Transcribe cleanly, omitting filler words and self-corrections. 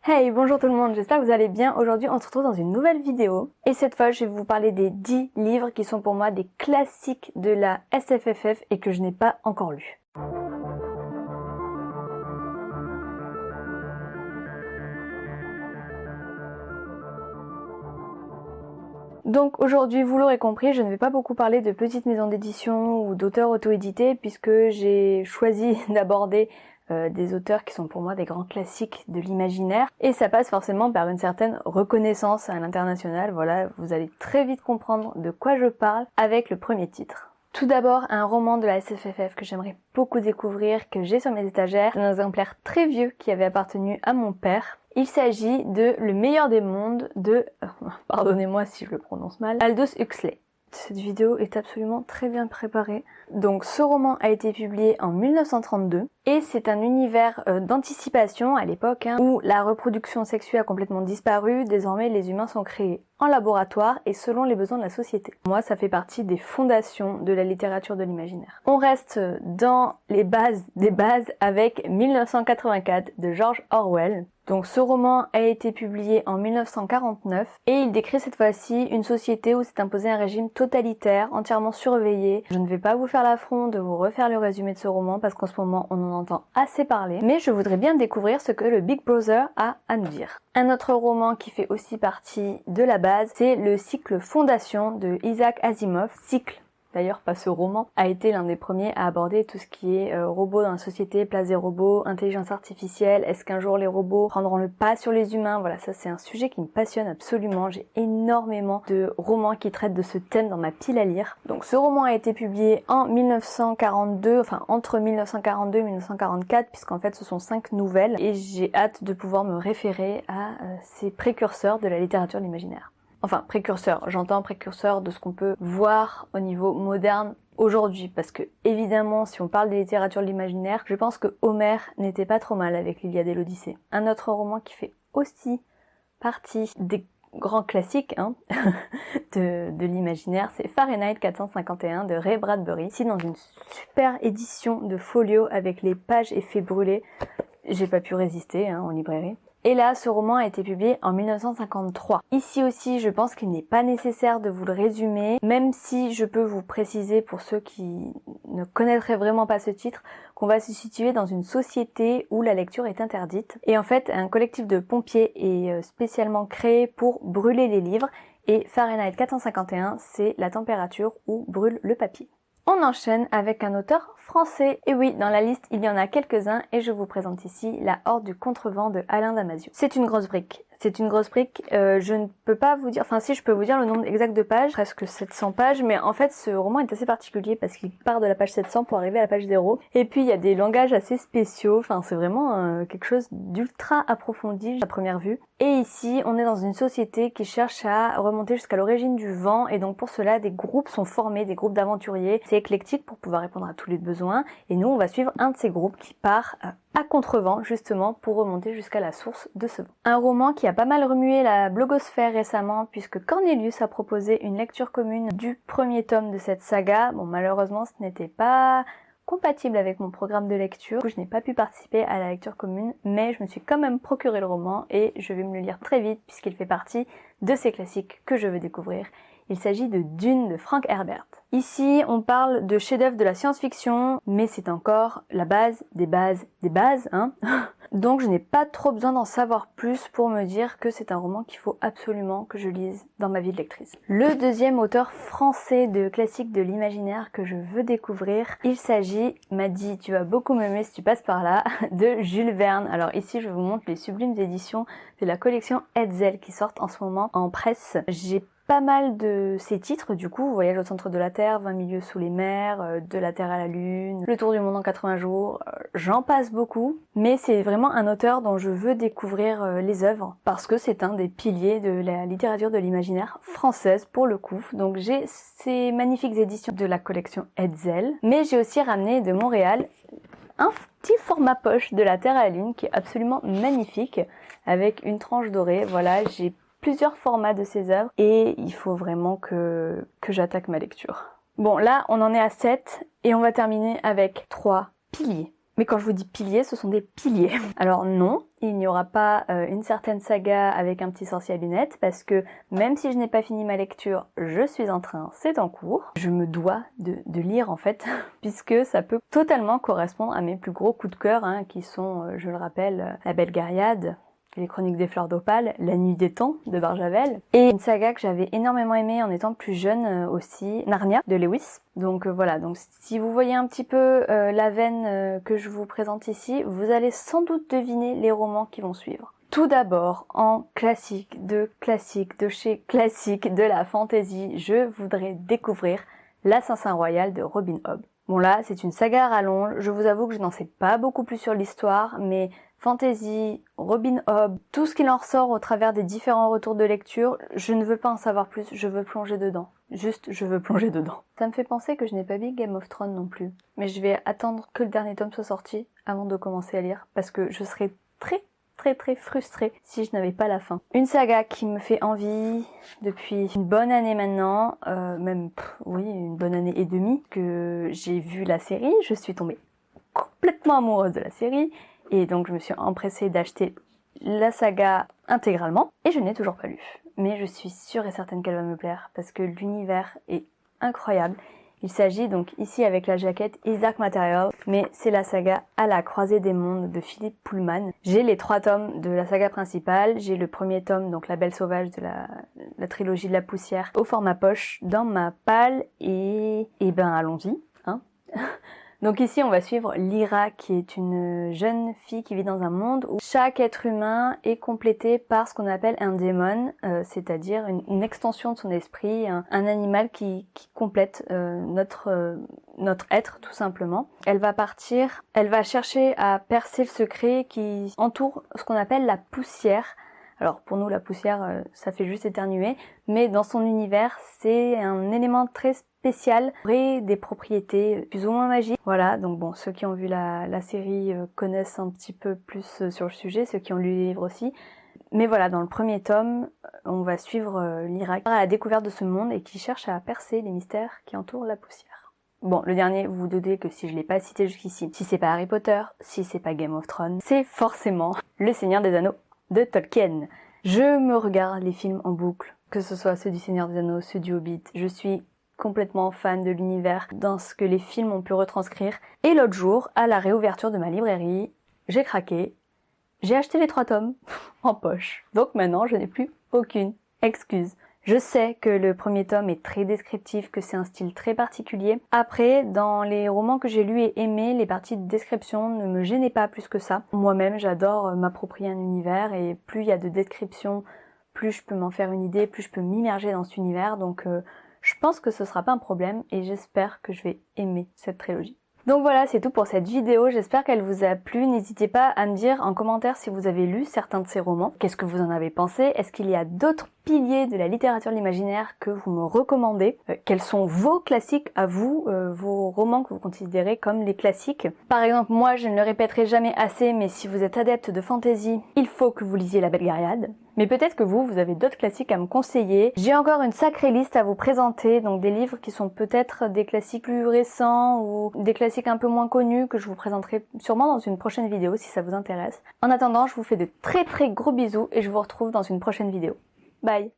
Hey, bonjour tout le monde, j'espère que vous allez bien. Aujourd'hui, on se retrouve dans une nouvelle vidéo. Et cette fois, je vais vous parler des 10 livres qui sont pour moi des classiques de la SFFF et que je n'ai pas encore lus. Donc aujourd'hui, vous l'aurez compris, je ne vais pas beaucoup parler de petites maisons d'édition ou d'auteurs auto-édités puisque j'ai choisi d'aborder des auteurs qui sont pour moi des grands classiques de l'imaginaire et ça passe forcément par une certaine reconnaissance à l'international. Voilà, vous allez très vite comprendre de quoi je parle avec le premier titre. Tout d'abord, un roman de la SFFF que j'aimerais beaucoup découvrir, que j'ai sur mes étagères, un exemplaire très vieux qui avait appartenu à mon père. Il s'agit de Le meilleur des mondes de, pardonnez-moi si je le prononce mal, Aldous Huxley. Cette vidéo est absolument très bien préparée. Donc ce roman a été publié en 1932 et c'est un univers d'anticipation à l'époque où la reproduction sexuelle a complètement disparu. Désormais les humains sont créés en laboratoire et selon les besoins de la société. Moi ça fait partie des fondations de la littérature de l'imaginaire. On reste dans les bases des bases avec 1984 de George Orwell. Donc ce roman a été publié en 1949 et il décrit cette fois-ci une société où s'est imposé un régime totalitaire, entièrement surveillé. Je ne vais pas vous faire l'affront de vous refaire le résumé de ce roman parce qu'en ce moment on en entend assez parler, mais je voudrais bien découvrir ce que le Big Brother a à nous dire. Un autre roman qui fait aussi partie de la base, c'est le cycle Fondation de Isaac Asimov. Cycle, d'ailleurs pas ce roman, a été l'un des premiers à aborder tout ce qui est robots dans la société, place des robots, intelligence artificielle, est-ce qu'un jour les robots prendront le pas sur les humains? Voilà, ça c'est un sujet qui me passionne absolument, j'ai énormément de romans qui traitent de ce thème dans ma pile à lire. Donc ce roman a été publié en 1942, enfin entre 1942 et 1944, puisqu'en fait ce sont 5 nouvelles, et j'ai hâte de pouvoir me référer à ces précurseurs de la littérature de l'imaginaire. Enfin, précurseur, j'entends précurseur de ce qu'on peut voir au niveau moderne aujourd'hui, parce que évidemment, si on parle de littérature de l'imaginaire, je pense que Homère n'était pas trop mal avec l'Iliade et l'Odyssée. Un autre roman qui fait aussi partie des grands classiques de l'imaginaire, c'est Fahrenheit 451 de Ray Bradbury, ici dans une super édition de folio avec les pages effets brûlés. J'ai pas pu résister en librairie. Et là, ce roman a été publié en 1953. Ici aussi, je pense qu'il n'est pas nécessaire de vous le résumer, même si je peux vous préciser pour ceux qui ne connaîtraient vraiment pas ce titre, qu'on va se situer dans une société où la lecture est interdite. Et en fait, un collectif de pompiers est spécialement créé pour brûler les livres, et Fahrenheit 451, c'est la température où brûle le papier. On enchaîne avec un auteur français. Et oui, dans la liste, il y en a quelques-uns et je vous présente ici La Horde du Contrevent de Alain Damasio. C'est une grosse brique. C'est une grosse brique, je ne peux pas vous dire, enfin si je peux vous dire le nombre exact de pages, presque 700 pages, mais en fait ce roman est assez particulier parce qu'il part de la page 700 pour arriver à la page 0, et puis il y a des langages assez spéciaux, enfin c'est vraiment quelque chose d'ultra approfondi à première vue. Et ici on est dans une société qui cherche à remonter jusqu'à l'origine du vent, et donc pour cela des groupes sont formés, des groupes d'aventuriers, c'est éclectique pour pouvoir répondre à tous les besoins, et nous on va suivre un de ces groupes qui part à contrevent justement pour remonter jusqu'à la source de ce vent. Un roman qui a pas mal remué la blogosphère récemment puisque Cornelius a proposé une lecture commune du premier tome de cette saga. Bon, malheureusement ce n'était pas compatible avec mon programme de lecture, du coup je n'ai pas pu participer à la lecture commune, mais je me suis quand même procuré le roman et je vais me le lire très vite puisqu'il fait partie de ces classiques que je veux découvrir. Il s'agit de Dune de Frank Herbert. Ici, on parle de chef-d'œuvre de la science-fiction, mais c'est encore la base des bases des bases, Donc je n'ai pas trop besoin d'en savoir plus pour me dire que c'est un roman qu'il faut absolument que je lise dans ma vie de lectrice. Le deuxième auteur français de classique de l'imaginaire que je veux découvrir, il s'agit, m'a dit tu vas beaucoup m'aimer si tu passes par là, de Jules Verne. Alors ici je vous montre les sublimes éditions de la collection Hetzel qui sortent en ce moment en presse. J'ai pas mal de ces titres du coup, Voyage au centre de la Terre, 20 milieux sous les mers, De la Terre à la Lune, Le tour du monde en 80 jours, j'en passe beaucoup, mais c'est vraiment un auteur dont je veux découvrir les œuvres parce que c'est un des piliers de la littérature de l'imaginaire française pour le coup. Donc j'ai ces magnifiques éditions de la collection Hetzel, mais j'ai aussi ramené de Montréal un petit format poche de La Terre à la Lune qui est absolument magnifique avec une tranche dorée. Voilà, j'ai plusieurs formats de ces œuvres et il faut vraiment que j'attaque ma lecture. Bon, là, on en est à 7 et on va terminer avec 3 piliers. Mais quand je vous dis piliers, ce sont des piliers. Alors non, il n'y aura pas une certaine saga avec un petit sorcier à lunettes, parce que même si je n'ai pas fini ma lecture, je suis en train, c'est en cours. Je me dois de lire en fait, puisque ça peut totalement correspondre à mes plus gros coups de cœur, hein, qui sont, je le rappelle, La Belle Gaillarde, Les Chroniques des Fleurs d'Opale, La Nuit des Temps de Barjavel, et une saga que j'avais énormément aimée en étant plus jeune aussi, Narnia de Lewis. Donc voilà, donc si vous voyez un petit peu la veine que je vous présente ici, vous allez sans doute deviner les romans qui vont suivre. Tout d'abord, en classique de chez classique de la fantasy, je voudrais découvrir L'Assassin Royal de Robin Hobb. Bon là, c'est une saga à rallonge, je vous avoue que je n'en sais pas beaucoup plus sur l'histoire, mais fantasy, Robin Hobb, tout ce qu'il en ressort au travers des différents retours de lecture, je ne veux pas en savoir plus, je veux plonger dedans. Juste, je veux plonger dedans. Ça me fait penser que je n'ai pas vu Game of Thrones non plus, mais je vais attendre que le dernier tome soit sorti avant de commencer à lire, parce que je serais très frustrée si je n'avais pas la fin. Une saga qui me fait envie depuis une bonne année maintenant, oui, une bonne année et demie, que j'ai vu la série, je suis tombée complètement amoureuse de la série, et donc je me suis empressée d'acheter la saga intégralement, et je n'ai toujours pas lu. Mais je suis sûre et certaine qu'elle va me plaire, parce que l'univers est incroyable. Il s'agit donc ici avec la jaquette Isaac Material, mais c'est la saga À la croisée des mondes de Philippe Pullman. J'ai les 3 tomes de la saga principale, j'ai le premier tome, donc La Belle Sauvage de la trilogie de la poussière, au format poche dans ma palle, et ben allons-y, hein. Donc ici on va suivre Lyra, qui est une jeune fille qui vit dans un monde où chaque être humain est complété par ce qu'on appelle un démon, c'est-à-dire une extension de son esprit, un animal qui complète notre être tout simplement. Elle va partir, elle va chercher à percer le secret qui entoure ce qu'on appelle la poussière. Alors pour nous la poussière ça fait juste éternuer, mais dans son univers c'est un élément très spécial, aurait des propriétés plus ou moins magiques. Voilà, donc bon, ceux qui ont vu la série connaissent un petit peu plus sur le sujet, ceux qui ont lu les livres aussi. Mais voilà, dans le premier tome, on va suivre Lyra à la découverte de ce monde et qui cherche à percer les mystères qui entourent la poussière. Bon, le dernier, vous vous doutez que si je l'ai pas cité jusqu'ici, si c'est pas Harry Potter, si c'est pas Game of Thrones, c'est forcément Le Seigneur des Anneaux de Tolkien. Je me regarde les films en boucle, que ce soit ceux du Seigneur des Anneaux, ceux du Hobbit, je suis complètement fan de l'univers, dans ce que les films ont pu retranscrire. Et l'autre jour, à la réouverture de ma librairie, j'ai craqué, j'ai acheté les 3 tomes en poche. Donc maintenant, je n'ai plus aucune excuse. Je sais que le premier tome est très descriptif, que c'est un style très particulier. Après, dans les romans que j'ai lus et aimés, les parties de description ne me gênaient pas plus que ça. Moi-même, j'adore m'approprier un univers, et plus il y a de descriptions, plus je peux m'en faire une idée, plus je peux m'immerger dans cet univers. Donc je pense que ce sera pas un problème, et j'espère que je vais aimer cette trilogie. Donc voilà, c'est tout pour cette vidéo, j'espère qu'elle vous a plu. N'hésitez pas à me dire en commentaire si vous avez lu certains de ces romans. Qu'est-ce que vous en avez pensé? Est-ce qu'il y a d'autres piliers de la littérature de l'imaginaire que vous me recommandez? Quels sont vos classiques à vous, vos romans que vous considérez comme les classiques? Par exemple, moi je ne le répéterai jamais assez, mais si vous êtes adepte de fantasy, il faut que vous lisiez La Belle Gaillarde. Mais peut-être que vous avez d'autres classiques à me conseiller. J'ai encore une sacrée liste à vous présenter, donc des livres qui sont peut-être des classiques plus récents ou des classiques un peu moins connus que je vous présenterai sûrement dans une prochaine vidéo si ça vous intéresse. En attendant, je vous fais de très gros bisous et je vous retrouve dans une prochaine vidéo. Bye!